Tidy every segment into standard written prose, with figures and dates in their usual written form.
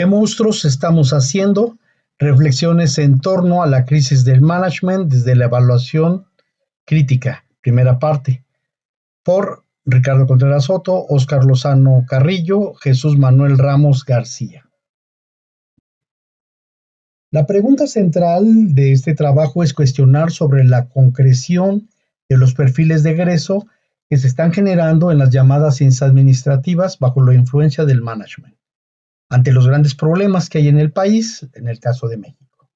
¿Qué monstruos estamos haciendo? Reflexiones en torno a la crisis del management desde la evaluación crítica. Primera parte. Por Ricardo Contreras Soto, Óscar Lozano Carrillo, Jesús Manuel Ramos García. La pregunta central de este trabajo es cuestionar sobre la concreción de los perfiles de egreso que se están generando en las llamadas ciencias administrativas bajo la influencia del management, ante los grandes problemas que hay en el país, en el caso de México.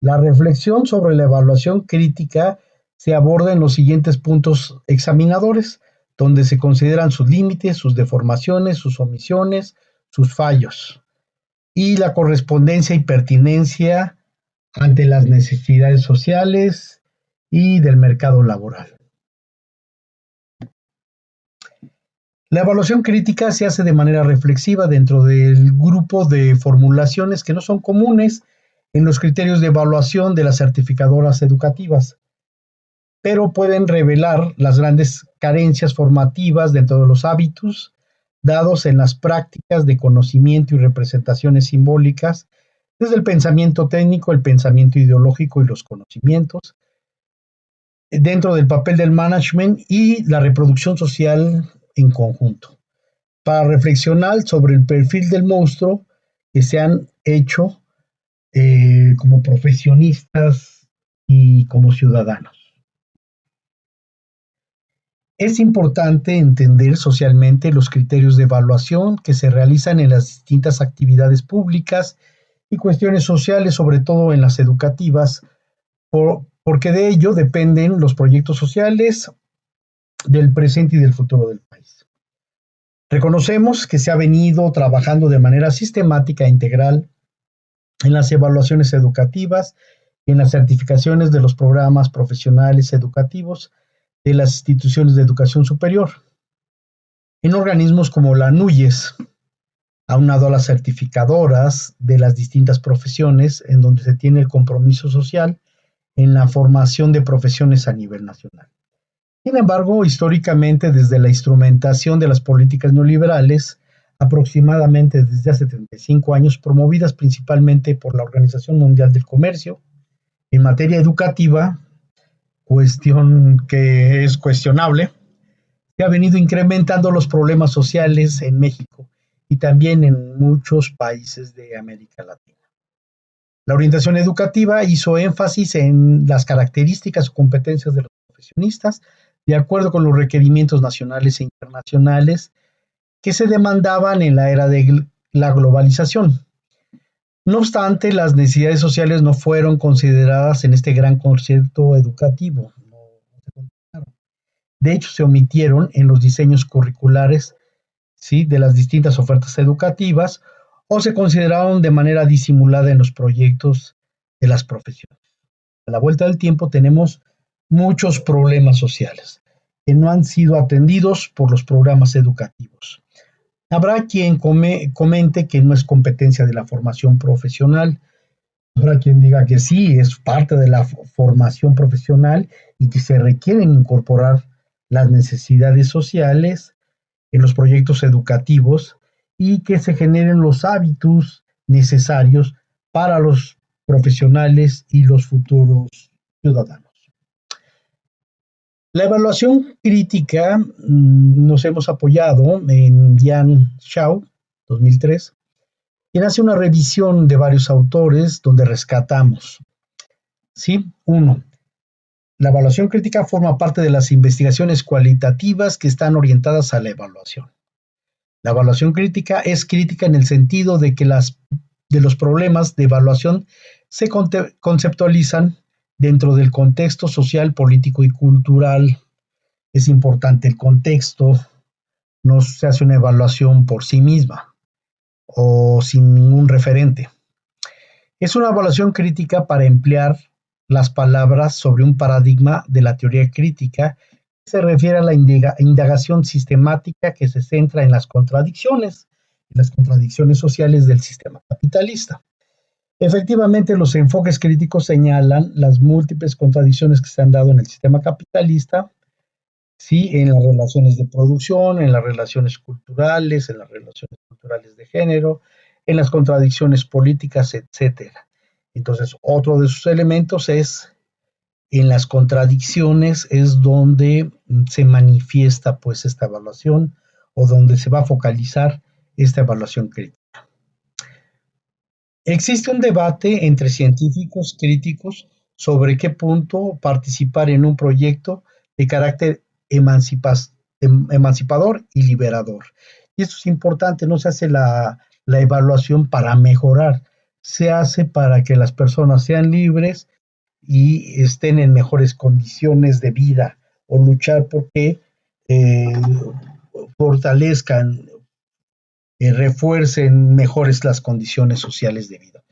La reflexión sobre la evaluación crítica se aborda en los siguientes puntos examinadores, donde se consideran sus límites, sus deformaciones, sus omisiones, sus fallos y la correspondencia y pertinencia ante las necesidades sociales y del mercado laboral. La evaluación crítica se hace de manera reflexiva dentro del grupo de formulaciones que no son comunes en los criterios de evaluación de las certificadoras educativas, pero pueden revelar las grandes carencias formativas dentro de los hábitos dados en las prácticas de conocimiento y representaciones simbólicas, desde el pensamiento técnico, el pensamiento ideológico y los conocimientos, dentro del papel del management y la reproducción social en conjunto, para reflexionar sobre el perfil del monstruo que se han hecho como profesionistas y como ciudadanos. Es importante entender socialmente los criterios de evaluación que se realizan en las distintas actividades públicas y cuestiones sociales, sobre todo en las educativas, porque de ello dependen los proyectos sociales del presente y del futuro del país. Reconocemos que se ha venido trabajando de manera sistemática e integral en las evaluaciones educativas y en las certificaciones de los programas profesionales educativos de las instituciones de educación superior, en organismos como la NUYES, aunado a las certificadoras de las distintas profesiones, en donde se tiene el compromiso social en la formación de profesiones a nivel nacional. Sin embargo, históricamente, desde la instrumentación de las políticas neoliberales, aproximadamente desde hace 35 años, promovidas principalmente por la Organización Mundial del Comercio, en materia educativa, cuestión que es cuestionable, se ha venido incrementando los problemas sociales en México y también en muchos países de América Latina. La orientación educativa hizo énfasis en las características o competencias de los profesionistas, de acuerdo con los requerimientos nacionales e internacionales que se demandaban en la era de la globalización. No obstante, las necesidades sociales no fueron consideradas en este gran concepto educativo. De hecho, se omitieron en los diseños curriculares, ¿sí?, de las distintas ofertas educativas, o se consideraron de manera disimulada en los proyectos de las profesiones. A la vuelta del tiempo tenemos muchos problemas sociales que no han sido atendidos por los programas educativos. Habrá quien comente que no es competencia de la formación profesional, habrá quien diga que sí, es parte de la formación profesional y que se requieren incorporar las necesidades sociales en los proyectos educativos y que se generen los hábitos necesarios para los profesionales y los futuros ciudadanos. La evaluación crítica nos hemos apoyado en Yan Xiao, 2003, quien hace una revisión de varios autores donde rescatamos, ¿sí? 1. La evaluación crítica forma parte de las investigaciones cualitativas que están orientadas a la evaluación. La evaluación crítica es crítica en el sentido de que de los problemas de evaluación se conceptualizan dentro del contexto social, político y cultural. Es importante el contexto, no se hace una evaluación por sí misma o sin ningún referente. Es una evaluación crítica para emplear las palabras sobre un paradigma de la teoría crítica que se refiere a la indagación sistemática que se centra en las contradicciones sociales del sistema capitalista. Efectivamente, los enfoques críticos señalan las múltiples contradicciones que se han dado en el sistema capitalista, sí, en las relaciones de producción, en las relaciones culturales, en las relaciones culturales de género, en las contradicciones políticas, etcétera. Entonces, otro de sus elementos es en las contradicciones es donde se manifiesta pues esta evaluación o donde se va a focalizar esta evaluación crítica. Existe un debate entre científicos críticos sobre qué punto participar en un proyecto de carácter emancipador y liberador. Y esto es importante, no se hace la evaluación para mejorar, se hace para que las personas sean libres y estén en mejores condiciones de vida o luchar porque eh, fortalezcan, refuercen mejores las condiciones sociales de vida.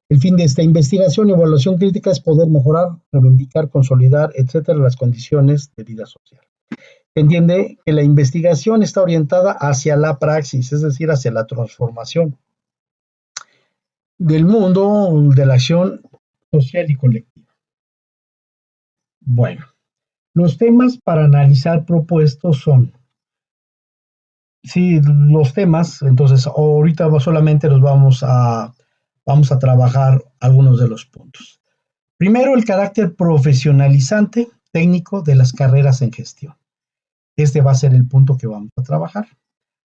El fin de esta investigación y evaluación crítica es poder mejorar, reivindicar, consolidar, etcétera, las condiciones de vida social. Se entiende que la investigación está orientada hacia la praxis, es decir, hacia la transformación del mundo de la acción social y colectiva. Bueno, los temas para analizar propuestos son, sí, los temas, entonces ahorita solamente vamos a trabajar algunos de los puntos. Primero, el carácter profesionalizante técnico de las carreras en gestión. Este va a ser el punto que vamos a trabajar.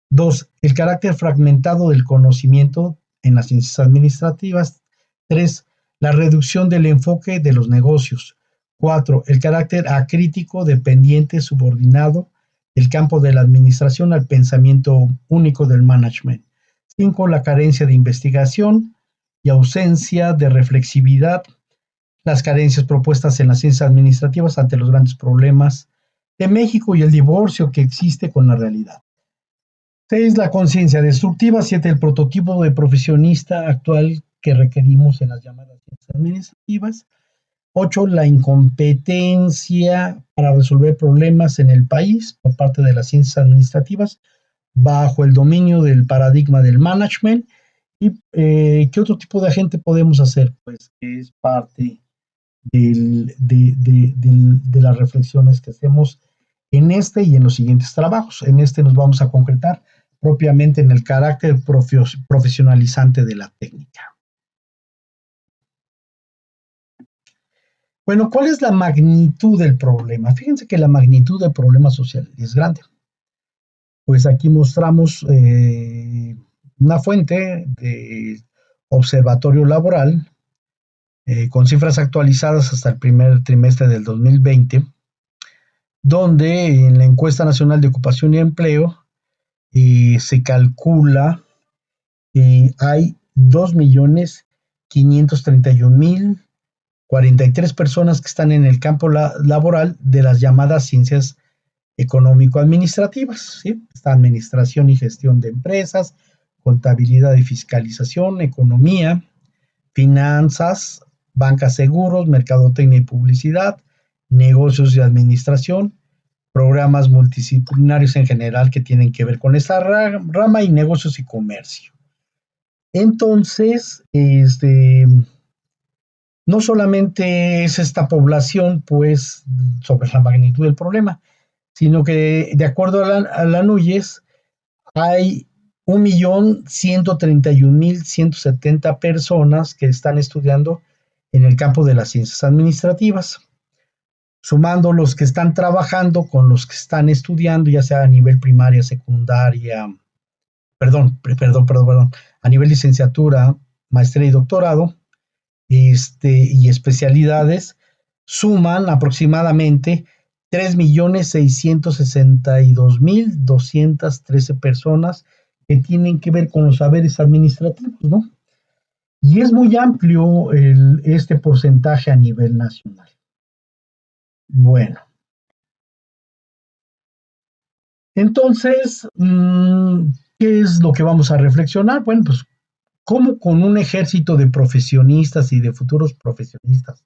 Dos, el carácter fragmentado del conocimiento en las ciencias administrativas. Tres, la reducción del enfoque de los negocios. Cuatro, el carácter acrítico, dependiente, subordinado del campo de la administración al pensamiento único del management. Cinco, la carencia de investigación y ausencia de reflexividad, las carencias propuestas en las ciencias administrativas ante los grandes problemas de México y el divorcio que existe con la realidad. 6. La conciencia destructiva. 7. El prototipo de profesionista actual que requerimos en las llamadas ciencias administrativas. 8. La incompetencia para resolver problemas en el país por parte de las ciencias administrativas bajo el dominio del paradigma del management. ¿Y qué otro tipo de agente podemos hacer? Pues que es parte de las reflexiones que hacemos en este y en los siguientes trabajos. En este nos vamos a concretar propiamente en el carácter profesionalizante de la técnica. Bueno, ¿cuál es la magnitud del problema? Fíjense que la magnitud del problema social es grande. Pues aquí mostramos una fuente de Observatorio Laboral con cifras actualizadas hasta el primer trimestre del 2020, donde en la Encuesta Nacional de Ocupación y Empleo se calcula que hay 2.531.043 personas que están en el campo laboral de las llamadas ciencias económico-administrativas, ¿sí? Está administración y gestión de empresas, contabilidad y fiscalización, economía, finanzas, bancas, seguros, mercadotecnia y publicidad, negocios y administración, programas multidisciplinarios en general que tienen que ver con esta rama y negocios y comercio. Entonces, no solamente es esta población, pues, sobre la magnitud del problema, sino que de acuerdo a la NUYES, hay 1.131.170 personas que están estudiando en el campo de las ciencias administrativas, sumando los que están trabajando con los que están estudiando, ya sea a nivel primaria, secundaria, a nivel licenciatura, maestría y doctorado, y especialidades, suman aproximadamente 3.662.213 personas que tienen que ver con los saberes administrativos, ¿no? Y es muy amplio este porcentaje a nivel nacional. Bueno. Entonces, ¿qué es lo que vamos a reflexionar? Bueno, pues, ¿cómo con un ejército de profesionistas y de futuros profesionistas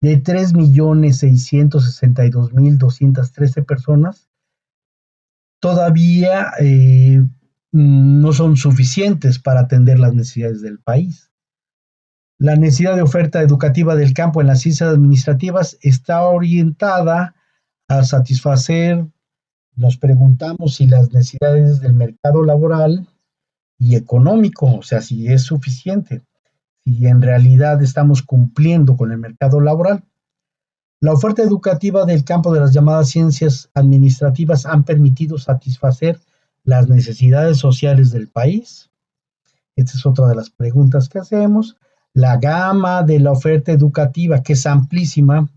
de 3.662.213 personas todavía no son suficientes para atender las necesidades del país? La necesidad de oferta educativa del campo en las ciencias administrativas está orientada a satisfacer, nos preguntamos si las necesidades del mercado laboral y económico, o sea, si es suficiente, si en realidad estamos cumpliendo con el mercado laboral. La oferta educativa del campo de las llamadas ciencias administrativas han permitido satisfacer las necesidades sociales del país. Esta es otra de las preguntas que hacemos. La gama de la oferta educativa, que es amplísima,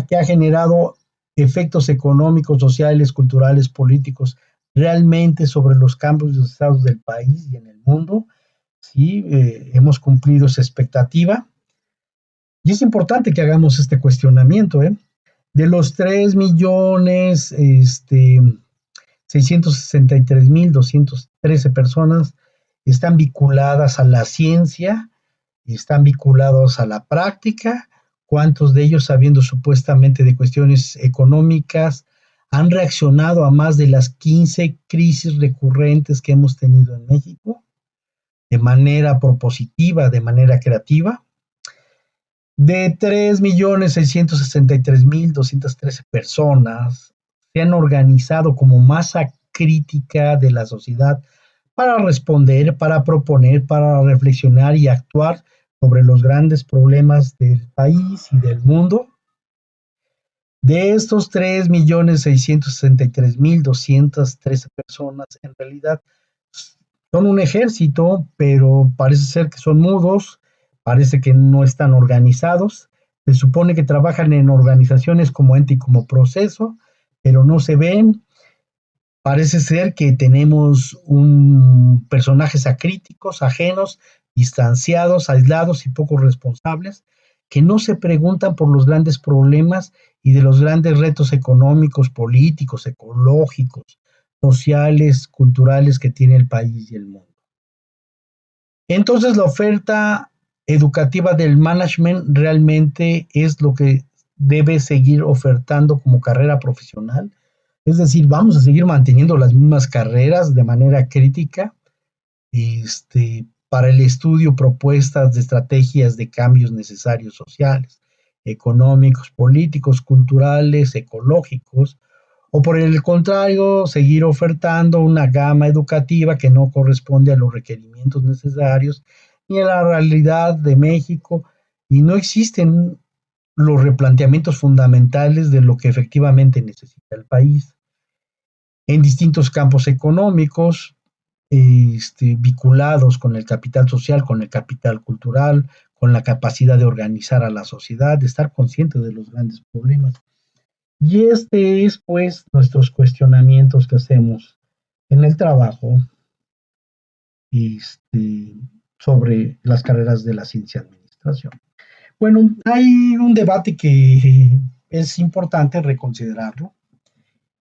que ha generado efectos económicos, sociales, culturales, políticos, realmente sobre los campos y los estados del país y en el mundo. Sí, hemos cumplido esa expectativa. Y es importante que hagamos este cuestionamiento, ¿eh? De los 3 millones 663,213 personas están vinculadas a la ciencia, están vinculados a la práctica. ¿Cuántos de ellos, sabiendo supuestamente de cuestiones económicas, han reaccionado a más de las 15 crisis recurrentes que hemos tenido en México de manera propositiva, de manera creativa? De 3,663,213 personas se han organizado como masa crítica de la sociedad para responder, para proponer, para reflexionar y actuar sobre los grandes problemas del país y del mundo. De estos 3,663,213 personas, en realidad son un ejército, pero parece ser que son mudos, parece que no están organizados. Se supone que trabajan en organizaciones como ente y como proceso, pero no se ven. Parece ser que tenemos personajes acríticos, ajenos, distanciados, aislados y poco responsables, que no se preguntan por los grandes problemas y de los grandes retos económicos, políticos, ecológicos, sociales, culturales que tiene el país y el mundo. Entonces, la oferta educativa del management realmente es lo que debe seguir ofertando como carrera profesional. Es decir, vamos a seguir manteniendo las mismas carreras de manera crítica, para el estudio, propuestas de estrategias de cambios necesarios sociales, económicos, políticos, culturales, ecológicos, o por el contrario, seguir ofertando una gama educativa que no corresponde a los requerimientos necesarios ni a la realidad de México, y no existen los replanteamientos fundamentales de lo que efectivamente necesita el país en distintos campos económicos, vinculados con el capital social, con el capital cultural, con la capacidad de organizar a la sociedad, de estar consciente de los grandes problemas. Y este es, pues, nuestros cuestionamientos que hacemos en el trabajo, este, sobre las carreras de la ciencia administración. Bueno, hay un debate que es importante reconsiderarlo,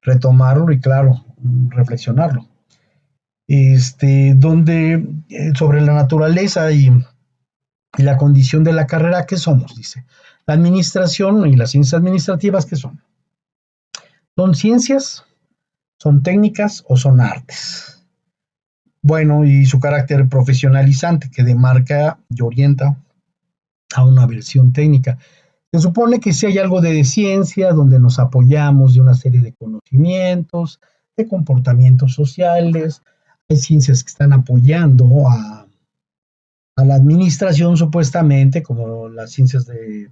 retomarlo y, claro, reflexionarlo. Donde sobre la naturaleza y la condición de la carrera, ¿qué somos? Dice. La administración y las ciencias administrativas, ¿qué son? ¿Son ciencias? ¿Son técnicas o son artes? Bueno, y su carácter profesionalizante que demarca y orienta a una versión técnica. Se supone que si hay algo de ciencia donde nos apoyamos de una serie de conocimientos, de comportamientos sociales, hay ciencias que están apoyando a la administración supuestamente, como las ciencias de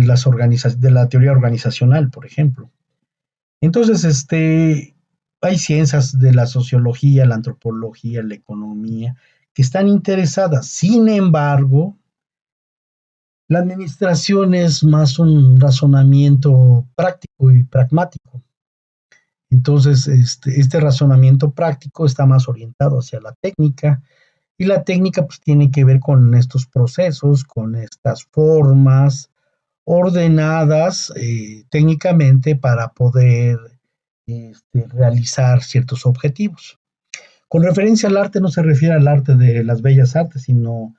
la teoría organizacional, por ejemplo. Entonces, hay ciencias de la sociología, la antropología, la economía, que están interesadas. Sin embargo, la administración es más un razonamiento práctico y pragmático. Entonces, este razonamiento práctico está más orientado hacia la técnica, y la técnica pues tiene que ver con estos procesos, con estas formas ordenadas técnicamente para poder realizar ciertos objetivos. Con referencia al arte no se refiere al arte de las bellas artes, sino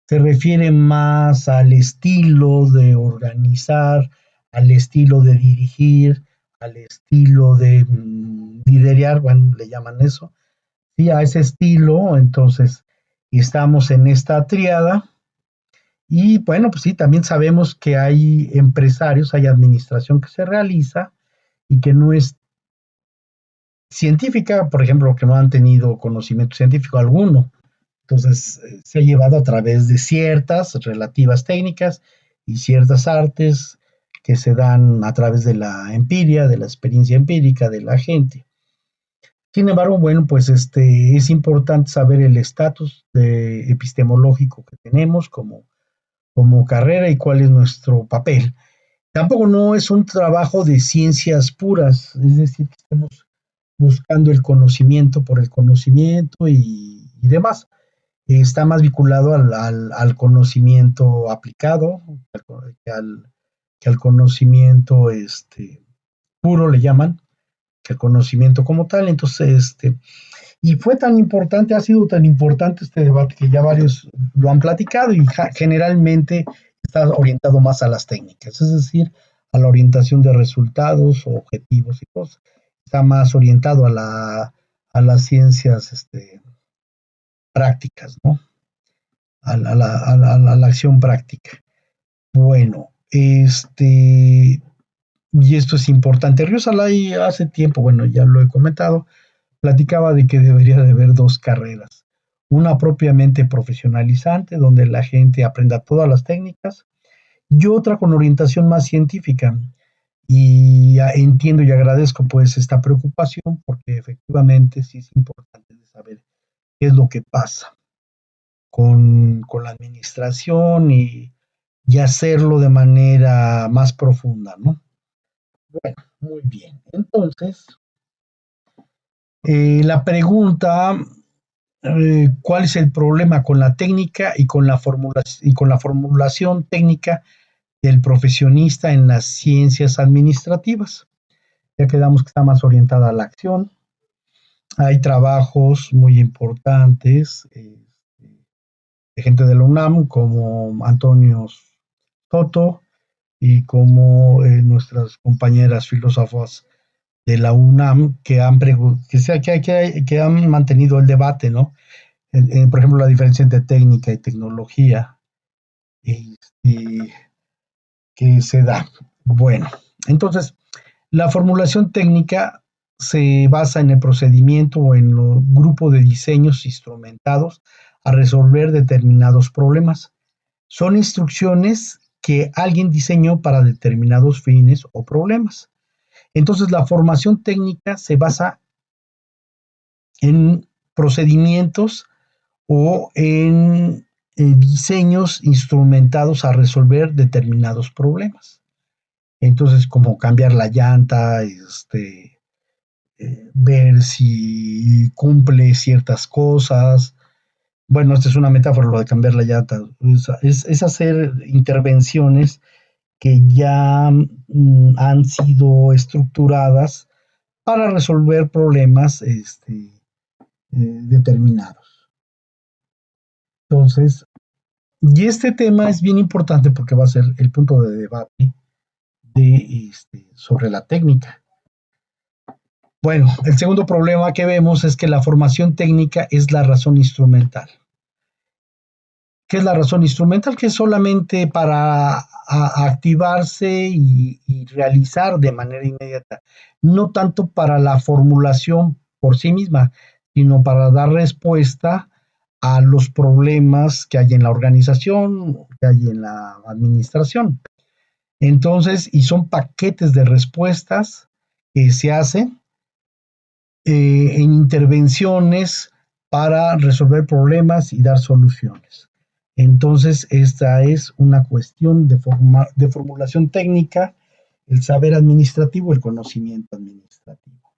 se refiere más al estilo de organizar, al estilo de dirigir, al estilo de liderar, bueno, le llaman eso, sí, a ese estilo. Entonces, estamos en esta triada. Y bueno, pues sí, también sabemos que hay empresarios, hay administración que se realiza y que no es científica, por ejemplo, que no han tenido conocimiento científico alguno. Entonces, se ha llevado a través de ciertas relativas técnicas y ciertas artes que se dan a través de la empiria, de la experiencia empírica de la gente. Sin embargo, bueno, pues es importante saber el estatus epistemológico que tenemos como carrera y cuál es nuestro papel. Tampoco no es un trabajo de ciencias puras, es decir, que estemos buscando el conocimiento por el conocimiento y demás. Está más vinculado al conocimiento aplicado, que al, que al conocimiento puro, le llaman, que el conocimiento como tal. Entonces, y fue tan importante, ha sido tan importante este debate que ya varios lo han platicado y generalmente está orientado más a las técnicas, es decir, a la orientación de resultados, objetivos y cosas. Está más orientado a las ciencias prácticas, ¿no? A la acción práctica. Bueno, y esto es importante. Río Salai hace tiempo, bueno, ya lo he comentado, platicaba de que debería de haber dos carreras. Una propiamente profesionalizante, donde la gente aprenda todas las técnicas, y otra con orientación más científica. Y entiendo y agradezco pues esta preocupación porque efectivamente sí es importante saber qué es lo que pasa con la administración y hacerlo de manera más profunda, ¿no? Bueno, muy bien. Entonces, la pregunta, ¿cuál es el problema con la técnica y con la formulación técnica del profesionista en las ciencias administrativas? Ya quedamos que está más orientada a la acción. Hay trabajos muy importantes de gente de la UNAM como Antonio Soto y como nuestras compañeras filósofas de la UNAM que han mantenido el debate, ¿no? Por ejemplo, la diferencia entre técnica y tecnología y que se da. Bueno, entonces, la formulación técnica se basa en el procedimiento o en el grupo de diseños instrumentados a resolver determinados problemas. Son instrucciones que alguien diseñó para determinados fines o problemas. Entonces, la formación técnica se basa en procedimientos o en diseños instrumentados a resolver determinados problemas. Entonces, como cambiar la llanta, ver si cumple ciertas cosas. Bueno, esta es una metáfora, lo de cambiar la llanta. Es hacer intervenciones que ya han sido estructuradas para resolver problemas determinados. Entonces, y este tema es bien importante porque va a ser el punto de debate sobre la técnica. Bueno, el segundo problema que vemos es que la formación técnica es la razón instrumental. ¿Qué es la razón instrumental? Que es solamente para activarse y realizar de manera inmediata, no tanto para la formulación por sí misma, sino para dar respuesta a los problemas que hay en la organización, que hay en la administración. Entonces, y son paquetes de respuestas que se hacen en intervenciones para resolver problemas y dar soluciones. Entonces, esta es una cuestión de formulación técnica, el saber administrativo, el conocimiento administrativo.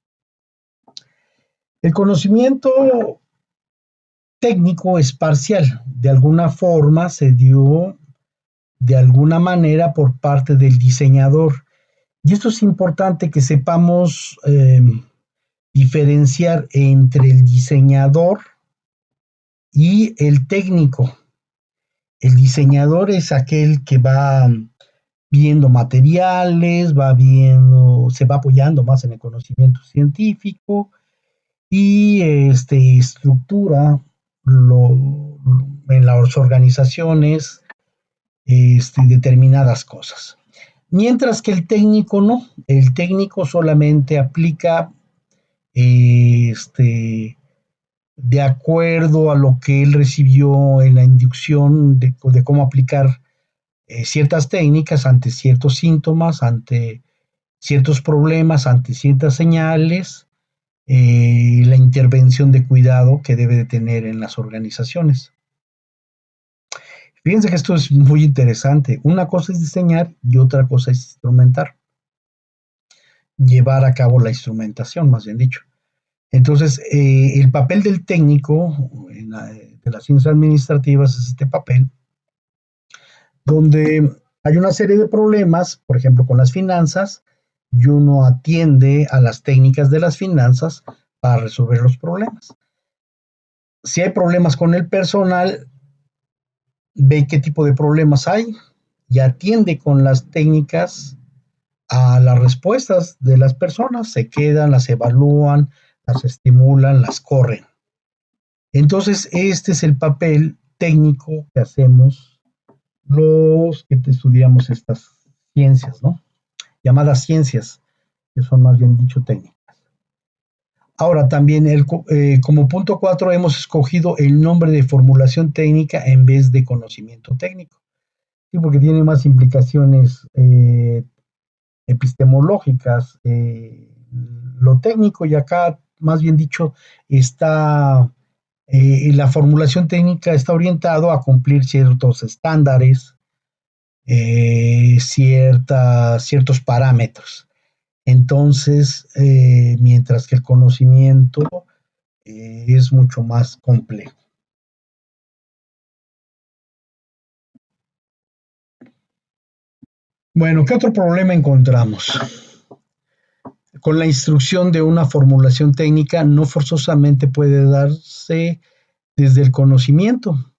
El conocimiento técnico es parcial, de alguna forma se dio de alguna manera por parte del diseñador. Y esto es importante que sepamos diferenciar entre el diseñador y el técnico. El diseñador es aquel que va viendo materiales, se va apoyando más en el conocimiento científico y estructura en las organizaciones determinadas cosas. Mientras que el técnico no, el técnico solamente aplica de acuerdo a lo que él recibió en la inducción de cómo aplicar ciertas técnicas ante ciertos síntomas, ante ciertos problemas, ante ciertas señales, la intervención de cuidado que debe de tener en las organizaciones. Fíjense que esto es muy interesante. Una cosa es diseñar y otra cosa es instrumentar, llevar a cabo la instrumentación, más bien dicho. Entonces, el papel del técnico de las ciencias administrativas es este papel, donde hay una serie de problemas, por ejemplo, con las finanzas, y uno atiende a las técnicas de las finanzas para resolver los problemas. Si hay problemas con el personal, ve qué tipo de problemas hay y atiende con las técnicas a las respuestas de las personas, se quedan, las evalúan, las estimulan, las corren. Entonces, este es el papel técnico que hacemos los que estudiamos estas ciencias, ¿no? Llamadas ciencias, que son más bien dicho técnicas. Ahora, también como punto 4 hemos escogido el nombre de formulación técnica en vez de conocimiento técnico. Sí, porque tiene más implicaciones epistemológicas. Lo técnico, y acá, más bien dicho, está la formulación técnica está orientado a cumplir ciertos estándares, ciertos parámetros. Entonces, mientras que el conocimiento es mucho más complejo. Bueno, ¿qué otro problema encontramos? Con la instrucción de una formulación técnica no forzosamente puede darse desde el conocimiento.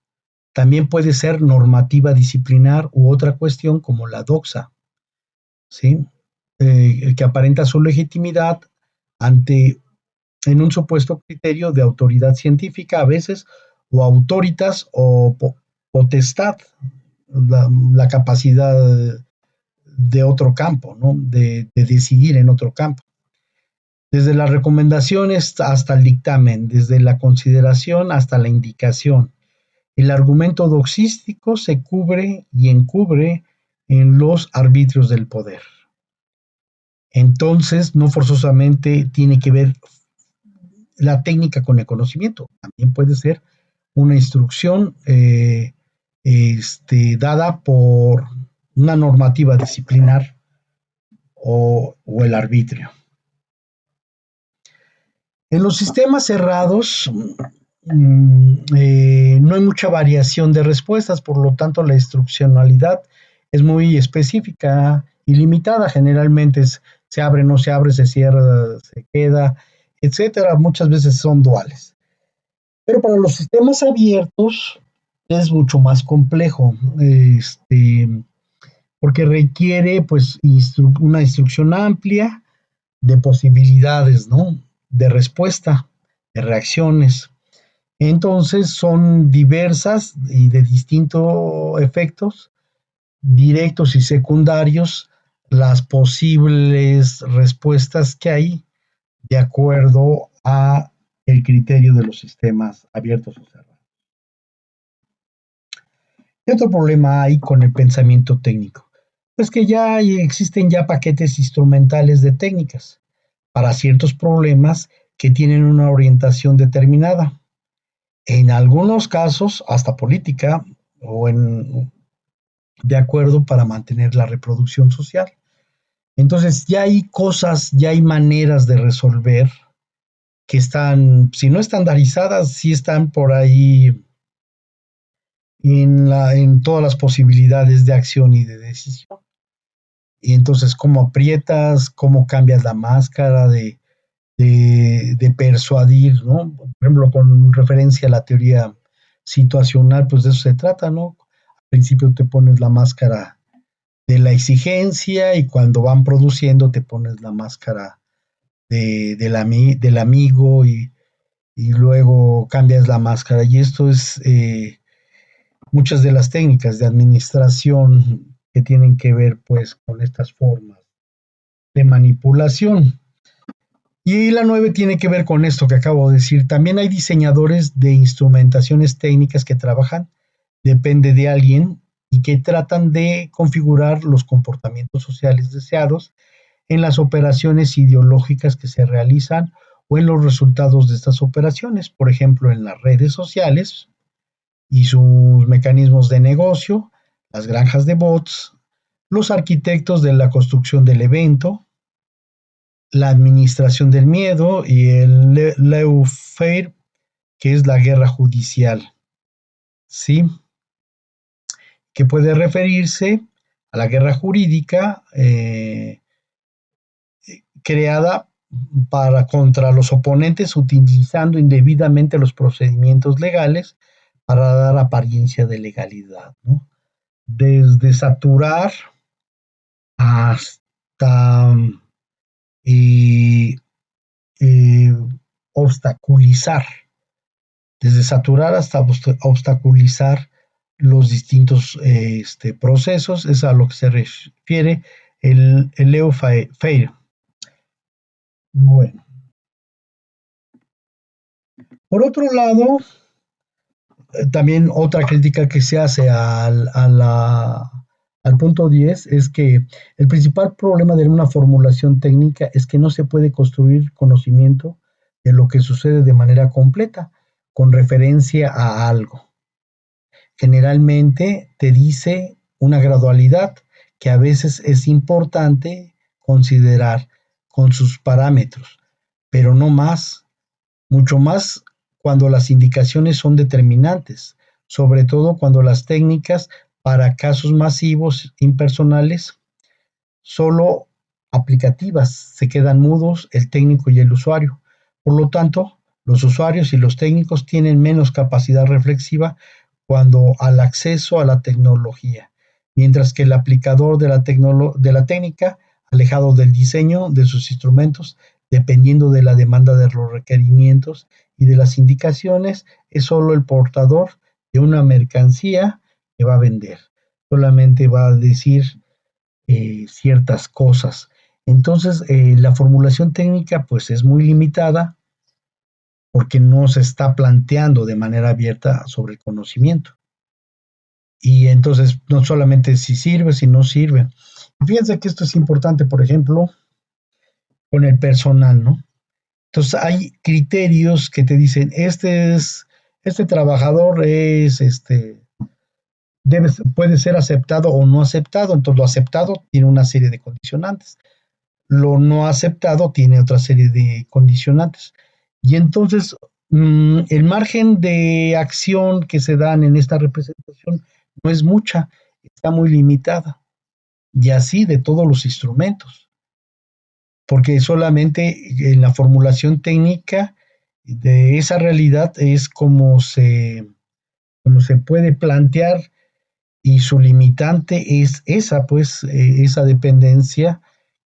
También puede ser normativa disciplinar u otra cuestión como la doxa, ¿sí? Que aparenta su legitimidad ante en un supuesto criterio de autoridad científica a veces, o autoritas o potestad, la capacidad de otro campo, ¿no? De decidir en otro campo. Desde las recomendaciones hasta el dictamen, desde la consideración hasta la indicación. El argumento doxístico se cubre y encubre en los arbitrios del poder. Entonces, no forzosamente tiene que ver la técnica con el conocimiento. También puede ser una instrucción dada por una normativa disciplinar o el arbitrio. En los sistemas cerrados no hay mucha variación de respuestas, por lo tanto la instruccionalidad es muy específica y limitada. Generalmente se abre, no se abre, se cierra, se queda, etcétera. Muchas veces son duales. Pero para los sistemas abiertos es mucho más complejo, porque requiere pues una instrucción amplia de posibilidades, ¿no? De respuesta, de reacciones. Entonces son diversas y de distintos efectos, directos y secundarios, las posibles respuestas que hay de acuerdo a el criterio de los sistemas abiertos o cerrados. ¿Qué otro problema hay con el pensamiento técnico? Pues que ya existen ya paquetes instrumentales de técnicas para ciertos problemas que tienen una orientación determinada. En algunos casos, hasta política o de acuerdo para mantener la reproducción social. Entonces, ya hay cosas, ya hay maneras de resolver que están, si no estandarizadas, sí están por ahí en todas las posibilidades de acción y de decisión. Y entonces, cómo aprietas, cómo cambias la máscara de persuadir, ¿no? Por ejemplo, con referencia a la teoría situacional, pues de eso se trata, ¿no? Al principio te pones la máscara de la exigencia y cuando van produciendo te pones la máscara del amigo y luego cambias la máscara. Y esto es muchas de las técnicas de administración que tienen que ver pues con estas formas de manipulación. Y la 9 tiene que ver con esto que acabo de decir. También hay diseñadores de instrumentaciones técnicas que trabajan, depende de alguien, y que tratan de configurar los comportamientos sociales deseados en las operaciones ideológicas que se realizan o en los resultados de estas operaciones, por ejemplo, en las redes sociales y sus mecanismos de negocio, las granjas de bots, los arquitectos de la construcción del evento, la administración del miedo y el lawfare, que es la guerra judicial, ¿sí? Que puede referirse a la guerra jurídica creada para contra los oponentes utilizando indebidamente los procedimientos legales para dar apariencia de legalidad, ¿no? Desde saturar hasta eh, eh, obstaculizar, desde saturar hasta obstaculizar los distintos procesos, es a lo que se refiere el lawfare. Bueno, por otro lado, también otra crítica que se hace al punto 10 es que el principal problema de una formulación técnica es que no se puede construir conocimiento de lo que sucede de manera completa con referencia a algo. Generalmente te dice una gradualidad que a veces es importante considerar con sus parámetros, pero no más, mucho más cuando las indicaciones son determinantes, sobre todo cuando las técnicas para casos masivos impersonales solo aplicativas se quedan mudos el técnico y el usuario. Por lo tanto, los usuarios y los técnicos tienen menos capacidad reflexiva cuando al acceso a la tecnología, mientras que el aplicador de la técnica, alejado del diseño de sus instrumentos, dependiendo de la demanda de los requerimientos y de las indicaciones, es solo el portador de una mercancía que va a vender. Solamente va a decir ciertas cosas. Entonces, la formulación técnica pues es muy limitada porque no se está planteando de manera abierta sobre el conocimiento. Y entonces, no solamente si sirve, si no sirve. Fíjense que esto es importante, por ejemplo, con el personal, ¿no? Entonces, hay criterios que te dicen, este trabajador puede ser aceptado o no aceptado. Entonces, lo aceptado tiene una serie de condicionantes. Lo no aceptado tiene otra serie de condicionantes. Y entonces, el margen de acción que se dan en esta representación no es mucha, está muy limitada. Y así de todos los instrumentos, porque solamente en la formulación técnica de esa realidad es como se puede plantear, y su limitante es esa, pues, esa dependencia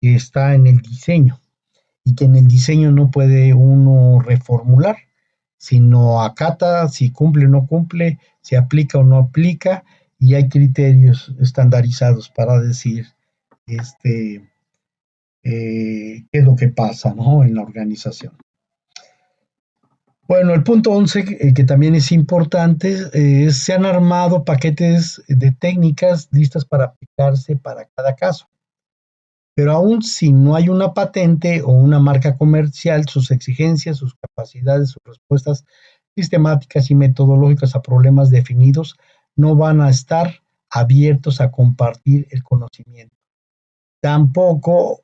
que está en el diseño, y que en el diseño no puede uno reformular, sino acata si cumple o no cumple, si aplica o no aplica, y hay criterios estandarizados para decir qué es lo que pasa, ¿no?, en la organización. Bueno, el punto 11, que también es importante, se han armado paquetes de técnicas listas para aplicarse para cada caso. Pero aún si no hay una patente o una marca comercial, sus exigencias, sus capacidades, sus respuestas sistemáticas y metodológicas a problemas definidos no van a estar abiertos a compartir el conocimiento. Tampoco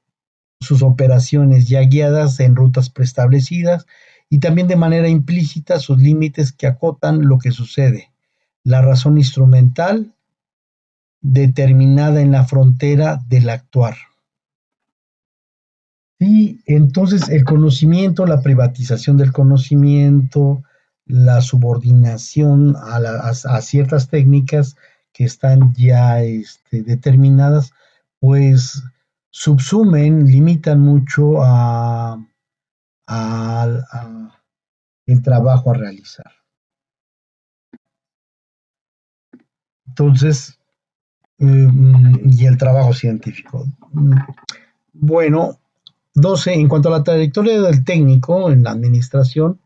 sus operaciones ya guiadas en rutas preestablecidas, y también de manera implícita sus límites que acotan lo que sucede. La razón instrumental determinada en la frontera del actuar. Sí, entonces el conocimiento, la privatización del conocimiento, la subordinación a ciertas técnicas que están ya determinadas, pues subsumen, limitan mucho a el trabajo a realizar. Entonces, y el trabajo científico. Bueno, 12. En cuanto a la trayectoria del técnico en la administración,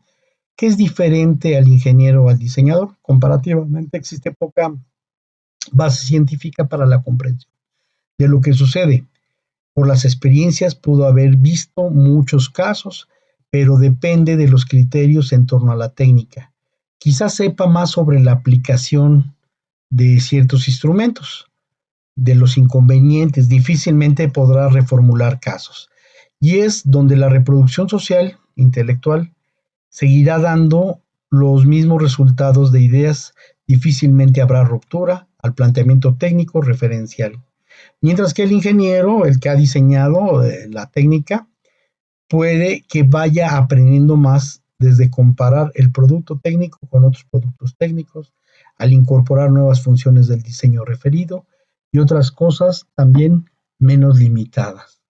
¿qué es diferente al ingeniero o al diseñador? Comparativamente, existe poca base científica para la comprensión de lo que sucede. Por las experiencias pudo haber visto muchos casos, pero depende de los criterios en torno a la técnica. Quizás sepa más sobre la aplicación de ciertos instrumentos, de los inconvenientes, difícilmente podrá reformular casos. Y es donde la reproducción social, intelectual, seguirá dando los mismos resultados de ideas, difícilmente habrá ruptura al planteamiento técnico referencial. Mientras que el ingeniero, el que ha diseñado la técnica, puede que vaya aprendiendo más desde comparar el producto técnico con otros productos técnicos, al incorporar nuevas funciones del diseño referido y otras cosas también menos limitadas.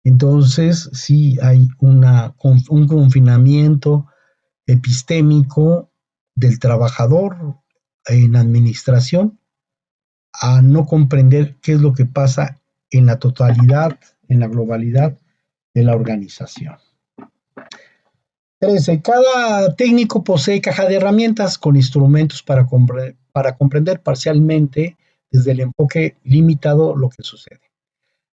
Entonces, sí hay un confinamiento epistémico del trabajador en administración a no comprender qué es lo que pasa en la totalidad, en la globalidad de la organización. 13. Cada técnico posee caja de herramientas con instrumentos para comprender parcialmente desde el enfoque limitado lo que sucede.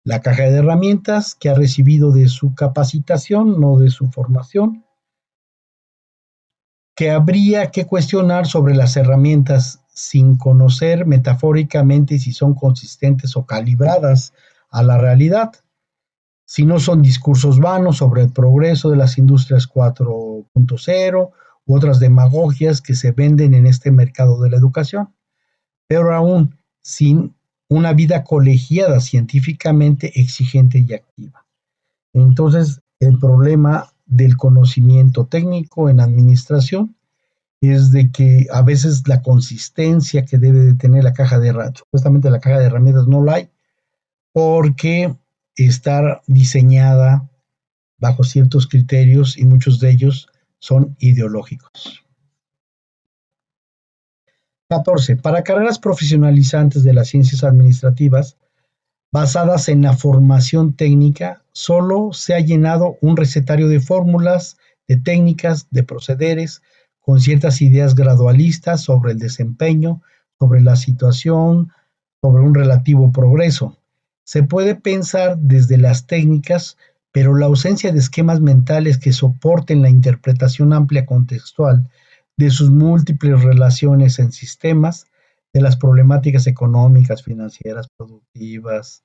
La caja de herramientas que ha recibido de su capacitación, no de su formación, que habría que cuestionar sobre las herramientas sin conocer metafóricamente si son consistentes o calibradas a la realidad, si no son discursos vanos sobre el progreso de las industrias 4.0 u otras demagogias que se venden en este mercado de la educación, pero aún sin una vida colegiada científicamente exigente y activa. Entonces, el problema del conocimiento técnico en administración es de que a veces la consistencia que debe de tener la caja de herramientas, supuestamente la caja de herramientas no la hay, porque está diseñada bajo ciertos criterios y muchos de ellos son ideológicos. 14. Para carreras profesionalizantes de las ciencias administrativas, basadas en la formación técnica, solo se ha llenado un recetario de fórmulas, de técnicas, de procederes, con ciertas ideas gradualistas sobre el desempeño, sobre la situación, sobre un relativo progreso. Se puede pensar desde las técnicas, pero la ausencia de esquemas mentales que soporten la interpretación amplia contextual de sus múltiples relaciones en sistemas, de las problemáticas económicas, financieras, productivas,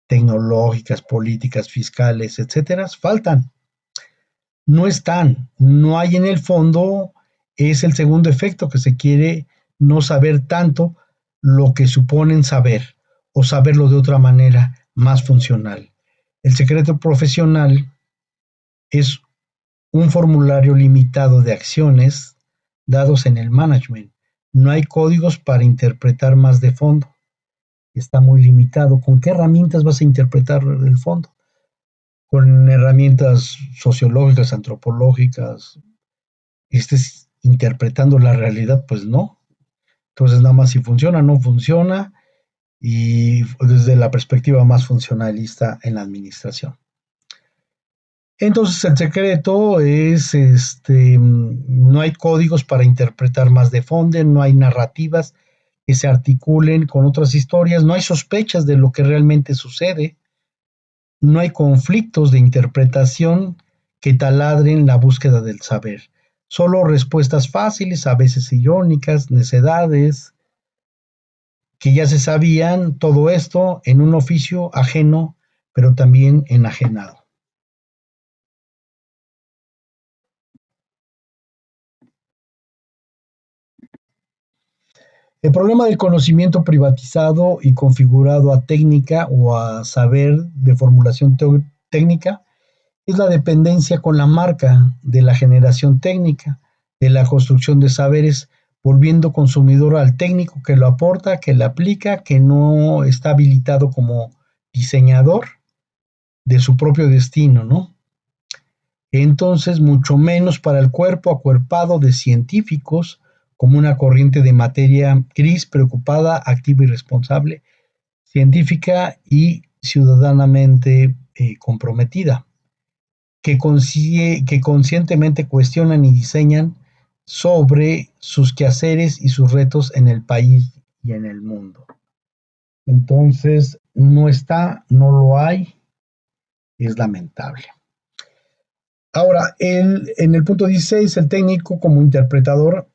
tecnológicas, políticas, fiscales, etcétera, faltan. No están, no hay en el fondo, es el segundo efecto que se quiere no saber tanto lo que suponen saber o saberlo de otra manera más funcional. El secreto profesional es un formulario limitado de acciones dados en el management. No hay códigos para interpretar más de fondo. Está muy limitado. ¿Con qué herramientas vas a interpretar el fondo? Con herramientas sociológicas, antropológicas. ¿Estés interpretando la realidad? Pues no. Entonces nada más si funciona, no funciona, y desde la perspectiva más funcionalista en la administración. Entonces el secreto es, no hay códigos para interpretar más de fondo, no hay narrativas que se articulen con otras historias, no hay sospechas de lo que realmente sucede, no hay conflictos de interpretación que taladren la búsqueda del saber, solo respuestas fáciles, a veces irónicas, necedades, que ya se sabían, todo esto en un oficio ajeno, pero también enajenado. El problema del conocimiento privatizado y configurado a técnica o a saber de formulación técnica es la dependencia con la marca de la generación técnica, de la construcción de saberes, volviendo consumidor al técnico que lo aporta, que lo aplica, que no está habilitado como diseñador de su propio destino, ¿no? Entonces, mucho menos para el cuerpo acuerpado de científicos, como una corriente de materia gris, preocupada, activa y responsable, científica y ciudadanamente comprometida. que conscientemente cuestionan y diseñan sobre sus quehaceres y sus retos en el país y en el mundo. Entonces, no está, no lo hay, es lamentable. Ahora, en el punto 16, el técnico como interpretador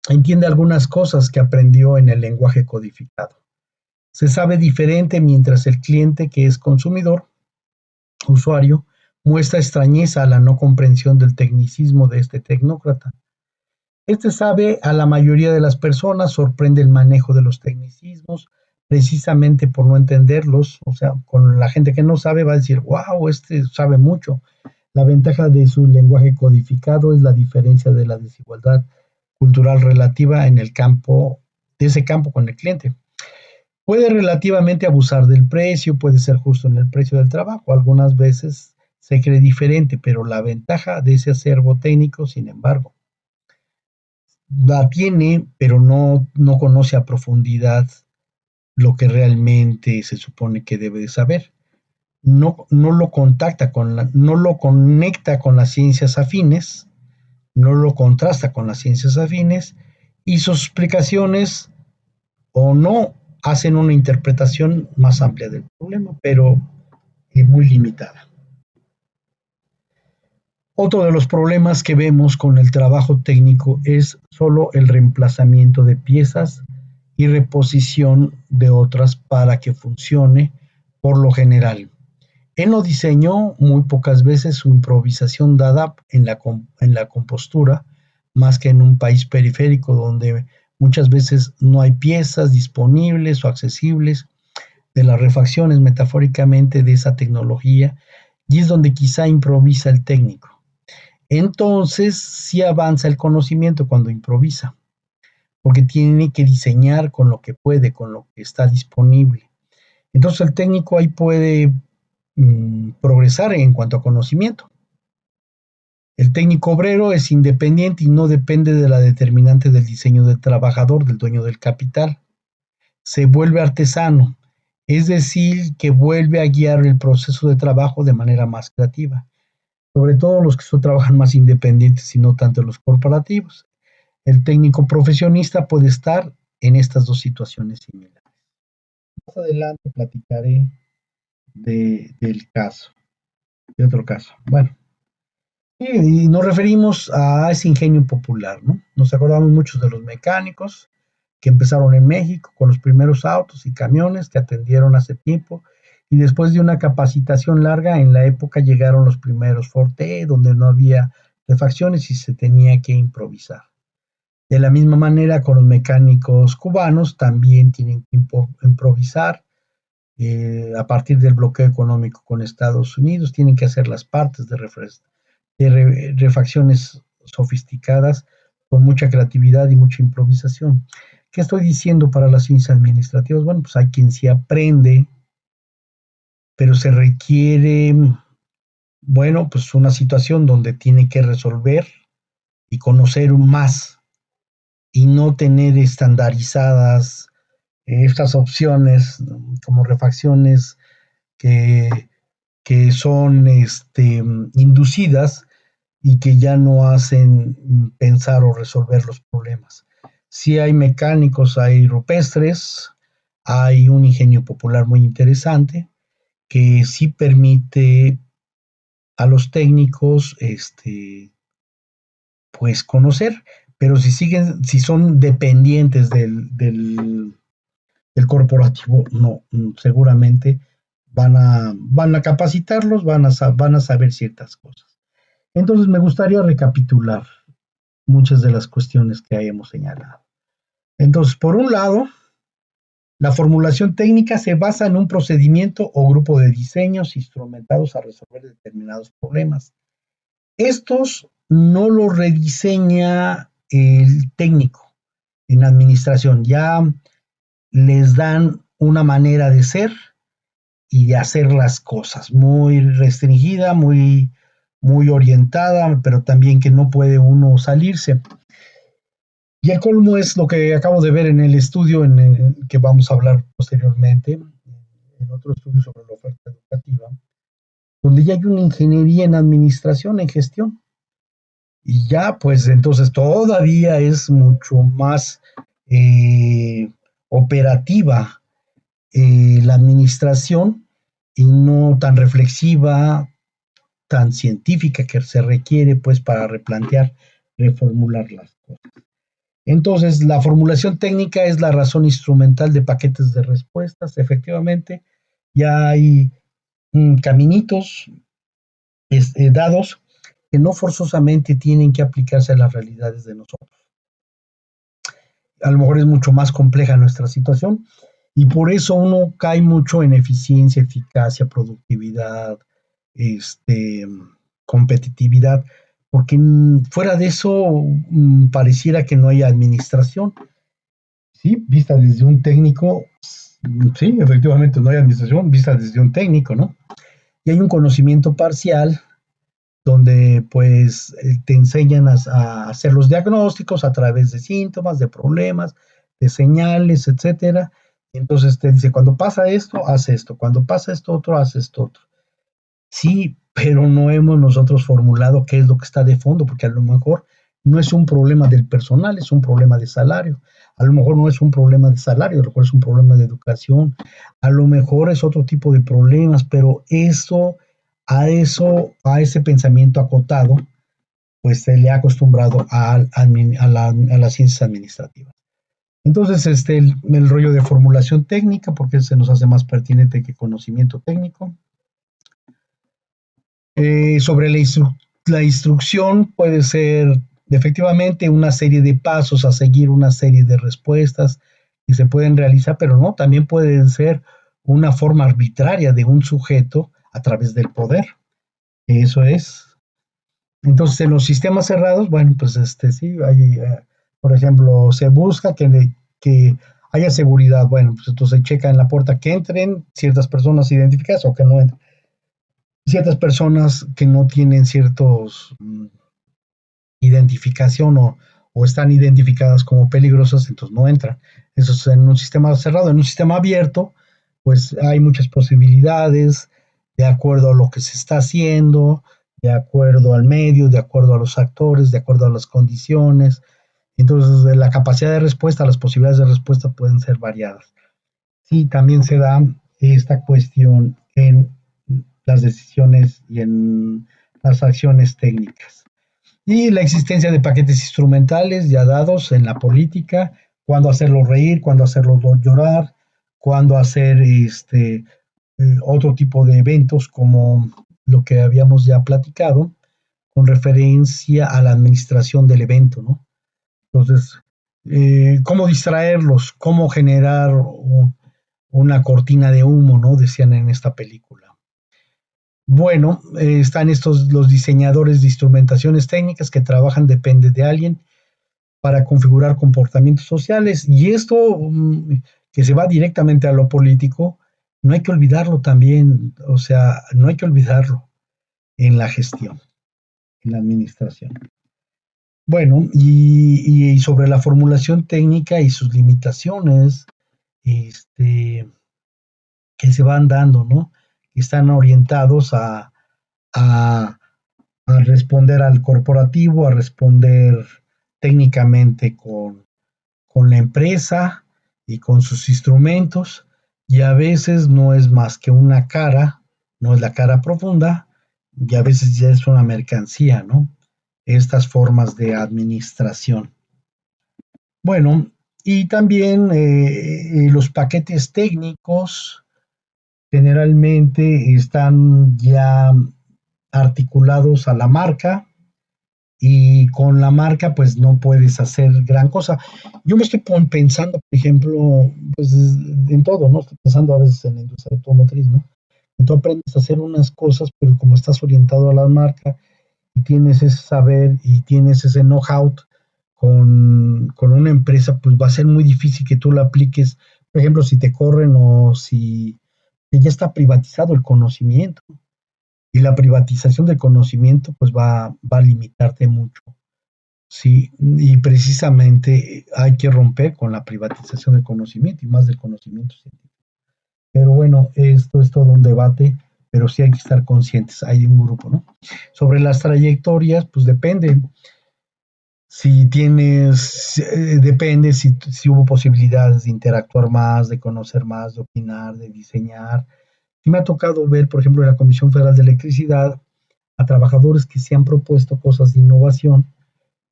entiende algunas cosas que aprendió en el lenguaje codificado. Se sabe diferente mientras el cliente, que es consumidor, usuario, muestra extrañeza a la no comprensión del tecnicismo de este tecnócrata. Este sabe a la mayoría de las personas, sorprende el manejo de los tecnicismos, precisamente por no entenderlos. O sea, con la gente que no sabe va a decir, wow, este sabe mucho. La ventaja de su lenguaje codificado es la diferencia de la desigualdad cultural relativa en el campo, de ese campo con el cliente. Puede relativamente abusar del precio, puede ser justo en el precio del trabajo. Algunas veces se cree diferente, pero la ventaja de ese acervo técnico, sin embargo, la tiene, pero no conoce a profundidad lo que realmente se supone que debe de saber. No lo contacta no lo conecta con las ciencias afines, no lo contrasta con las ciencias afines, y sus explicaciones o no hacen una interpretación más amplia del problema, pero muy limitada. Otro de los problemas que vemos con el trabajo técnico es solo el reemplazamiento de piezas y reposición de otras para que funcione por lo general. Él lo diseñó muy pocas veces su improvisación dada en la compostura, más que en un país periférico donde muchas veces no hay piezas disponibles o accesibles de las refacciones metafóricamente de esa tecnología, y es donde quizá improvisa el técnico. Entonces sí avanza el conocimiento cuando improvisa, porque tiene que diseñar con lo que puede, con lo que está disponible. Entonces el técnico ahí puede progresar en cuanto a conocimiento. El técnico obrero es independiente y no depende de la determinante del diseño del trabajador, del dueño del capital. Se vuelve artesano, es decir, que vuelve a guiar el proceso de trabajo de manera más creativa, sobre todo los que trabajan más independientes y no tanto los corporativos. El técnico profesionista puede estar en estas dos situaciones similares. Más adelante platicaré del caso, de otro caso. Bueno, y nos referimos a ese ingenio popular, ¿no? Nos acordamos muchos de los mecánicos que empezaron en México con los primeros autos y camiones que atendieron hace tiempo, y después de una capacitación larga en la época llegaron los primeros Forte, donde no había refacciones y se tenía que improvisar. De la misma manera, con los mecánicos cubanos también tienen que improvisar. A partir del bloqueo económico con Estados Unidos, tienen que hacer las partes de refacciones sofisticadas con mucha creatividad y mucha improvisación. ¿Qué estoy diciendo para las ciencias administrativas? Bueno, pues hay quien sí aprende, pero se requiere, bueno, pues una situación donde tiene que resolver y conocer más y no tener estandarizadas estas opciones como refacciones que, que son inducidas y que ya no hacen pensar o resolver los problemas. Sí hay mecánicos, hay rupestres, hay un ingenio popular muy interesante que sí permite a los técnicos pues conocer, pero si son dependientes del corporativo, no, seguramente van a capacitarlos, van a saber ciertas cosas. Entonces me gustaría recapitular muchas de las cuestiones que hemos señalado. Entonces, por un lado, la formulación técnica se basa en un procedimiento o grupo de diseños instrumentados a resolver determinados problemas. Estos no los rediseña el técnico en administración, ya les dan una manera de ser y de hacer las cosas, muy restringida, muy orientada, pero también que no puede uno salirse. Y el colmo es lo que acabo de ver en el estudio en el que vamos a hablar posteriormente, en otro estudio sobre la oferta educativa, donde ya hay una ingeniería en administración, en gestión. Y ya, pues entonces todavía es mucho más eh, operativa la administración y no tan reflexiva, tan científica que se requiere pues para replantear, reformular las cosas. Entonces, la formulación técnica es la razón instrumental de paquetes de respuestas. Efectivamente, ya hay caminitos dados que no forzosamente tienen que aplicarse a las realidades de nosotros. A lo mejor es mucho más compleja nuestra situación y por eso uno cae mucho en eficiencia, eficacia, productividad, este, competitividad, porque fuera de eso pareciera que no hay administración. Sí, vista desde un técnico, sí, efectivamente no hay administración, vista desde un técnico, ¿no? Y hay un conocimiento parcial donde pues te enseñan a hacer los diagnósticos a través de síntomas, de problemas, de señales, etcétera. Y entonces te dice, cuando pasa esto, haz esto, cuando pasa esto otro, haz esto otro. Sí, pero no hemos nosotros formulado qué es lo que está de fondo, porque a lo mejor no es un problema del personal, es un problema de salario. A lo mejor no es un problema de salario, a lo mejor es un problema de educación. A lo mejor es otro tipo de problemas, pero a ese pensamiento acotado, pues se le ha acostumbrado a las ciencias administrativas. Entonces, el rollo de formulación técnica, porque se nos hace más pertinente que conocimiento técnico. Sobre la instrucción puede ser efectivamente una serie de pasos a seguir, una serie de respuestas que se pueden realizar, pero no, también puede ser una forma arbitraria de un sujeto a través del poder. Eso es. Entonces, en los sistemas cerrados, bueno, pues sí, hay, por ejemplo, se busca que haya seguridad. Bueno, pues entonces checa en la puerta que entren ciertas personas identificadas o que no entren ciertas personas que no tienen ciertos identificación o están identificadas como peligrosas, entonces no entran. Eso es en un sistema cerrado. En un sistema abierto, pues hay muchas posibilidades de acuerdo a lo que se está haciendo, de acuerdo al medio, de acuerdo a los actores, de acuerdo a las condiciones. Entonces, la capacidad de respuesta, las posibilidades de respuesta pueden ser variadas. Sí, también se da esta cuestión en las decisiones y en las acciones técnicas. Y la existencia de paquetes instrumentales ya dados en la política, cuándo hacerlos reír, cuándo hacerlos llorar, cuándo hacer otro tipo de eventos como lo que habíamos ya platicado con referencia a la administración del evento, ¿no? Entonces, cómo distraerlos, cómo generar una cortina de humo, ¿no? Decían en esta película. Bueno, están los diseñadores de instrumentaciones técnicas que trabajan, depende de alguien, para configurar comportamientos sociales. Y esto, que se va directamente a lo político, no hay que olvidarlo también, o sea, no hay que olvidarlo en la gestión, en la administración. Bueno, y sobre la formulación técnica y sus limitaciones, este, que se van dando, ¿no? Que están orientados a a responder al corporativo, a responder técnicamente con la empresa y con sus instrumentos, y a veces no es más que una cara, no es la cara profunda, y a veces ya es una mercancía, ¿no? Estas formas de administración. Bueno, y también los paquetes técnicos generalmente están ya articulados a la marca y con la marca pues no puedes hacer gran cosa. Yo me estoy pensando, por ejemplo, pues en todo, ¿no? Estoy pensando a veces en la industria automotriz, ¿no? Y tú aprendes a hacer unas cosas, pero como estás orientado a la marca y tienes ese saber y tienes ese know-how con una empresa, pues va a ser muy difícil que tú lo apliques, por ejemplo, si te corren o si ya está privatizado el conocimiento. Y la privatización del conocimiento pues va a limitarte mucho. Sí, y precisamente hay que romper con la privatización del conocimiento y más del conocimiento científico. Pero bueno, esto es todo un debate pero sí hay que estar conscientes, hay un grupo, ¿no? Sobre las trayectorias, pues depende. Si tienes, depende si hubo posibilidades de interactuar más, de conocer más, de opinar, de diseñar. Y me ha tocado ver, por ejemplo, en la Comisión Federal de Electricidad, a trabajadores que se han propuesto cosas de innovación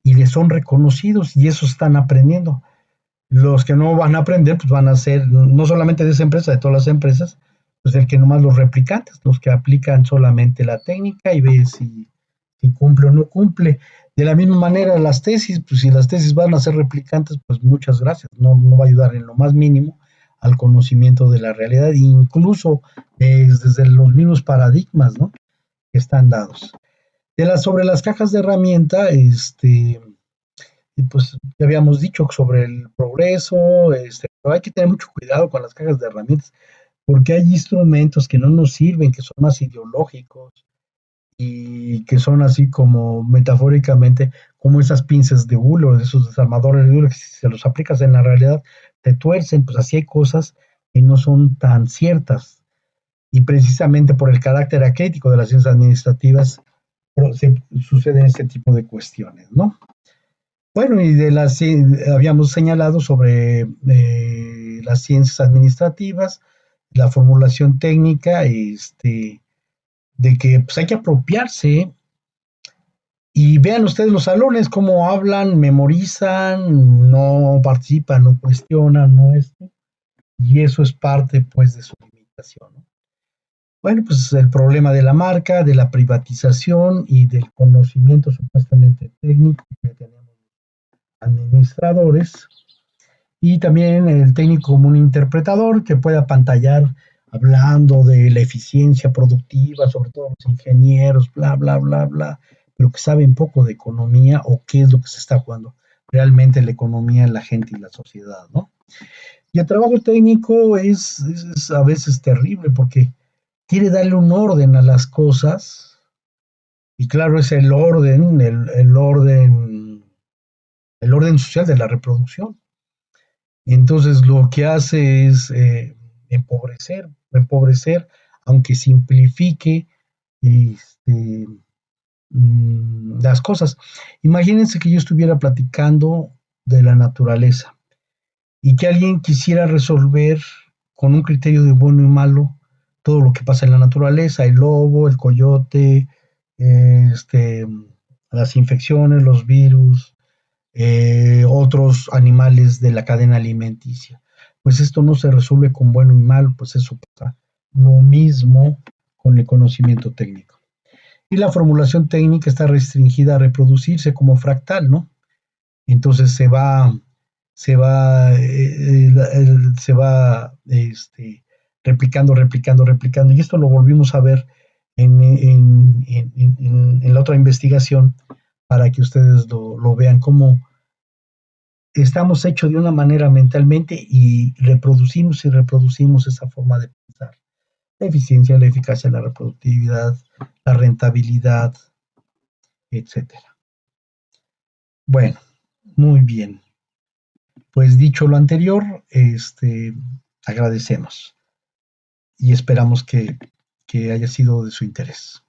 y les son reconocidos y eso están aprendiendo. Los que no van a aprender, pues van a ser, no solamente de esa empresa, de todas las empresas, pues el que nomás los replicantes, los que aplican solamente la técnica y ve si cumple o no cumple. De la misma manera, las tesis, pues si las tesis van a ser replicantes, pues muchas gracias, no va a ayudar en lo más mínimo al conocimiento de la realidad, incluso desde los mismos paradigmas, ¿no? Que están dados. Sobre las cajas de herramienta, y pues ya habíamos dicho sobre el progreso, pero hay que tener mucho cuidado con las cajas de herramientas, porque hay instrumentos que no nos sirven, que son más ideológicos y que son así como metafóricamente, como esas pinzas de hule, esos desarmadores de hule, que si se los aplicas en la realidad te tuercen, pues así hay cosas que no son tan ciertas. Y precisamente por el carácter acrítico de las ciencias administrativas suceden este tipo de cuestiones, ¿no? Bueno, y habíamos señalado sobre las ciencias administrativas, la formulación técnica, de que pues, hay que apropiarse. Y vean ustedes los salones, cómo hablan, memorizan, no participan, no cuestionan, no esto. Y eso es parte, pues, de su limitación, ¿no? Bueno, pues el problema de la marca, de la privatización y del conocimiento supuestamente técnico que tenemos administradores, y también el técnico como un interpretador que puede apantallar hablando de la eficiencia productiva, sobre todo los ingenieros, bla, bla, bla, bla, pero que saben poco de economía o qué es lo que se está jugando realmente la economía, la gente y la sociedad, ¿no? Y el trabajo técnico es a veces terrible porque quiere darle un orden a las cosas y claro, es el orden social de la reproducción. Y entonces lo que hace es empobrecer, aunque simplifique este, las cosas. Imagínense que yo estuviera platicando de la naturaleza y que alguien quisiera resolver con un criterio de bueno y malo todo lo que pasa en la naturaleza, el lobo, el coyote, este, las infecciones, los virus, otros animales de la cadena alimenticia. Pues esto no se resuelve con bueno y mal, pues eso pasa. Lo mismo con el conocimiento técnico. Y la formulación técnica está restringida a reproducirse como fractal, ¿no? Entonces se va replicando. Y esto lo volvimos a ver en la otra investigación para que ustedes lo vean como estamos hechos de una manera mentalmente y reproducimos esa forma de pensar. La eficiencia, la eficacia, la reproductividad, la rentabilidad, etcétera. Bueno, muy bien. Pues dicho lo anterior, agradecemos y esperamos que haya sido de su interés.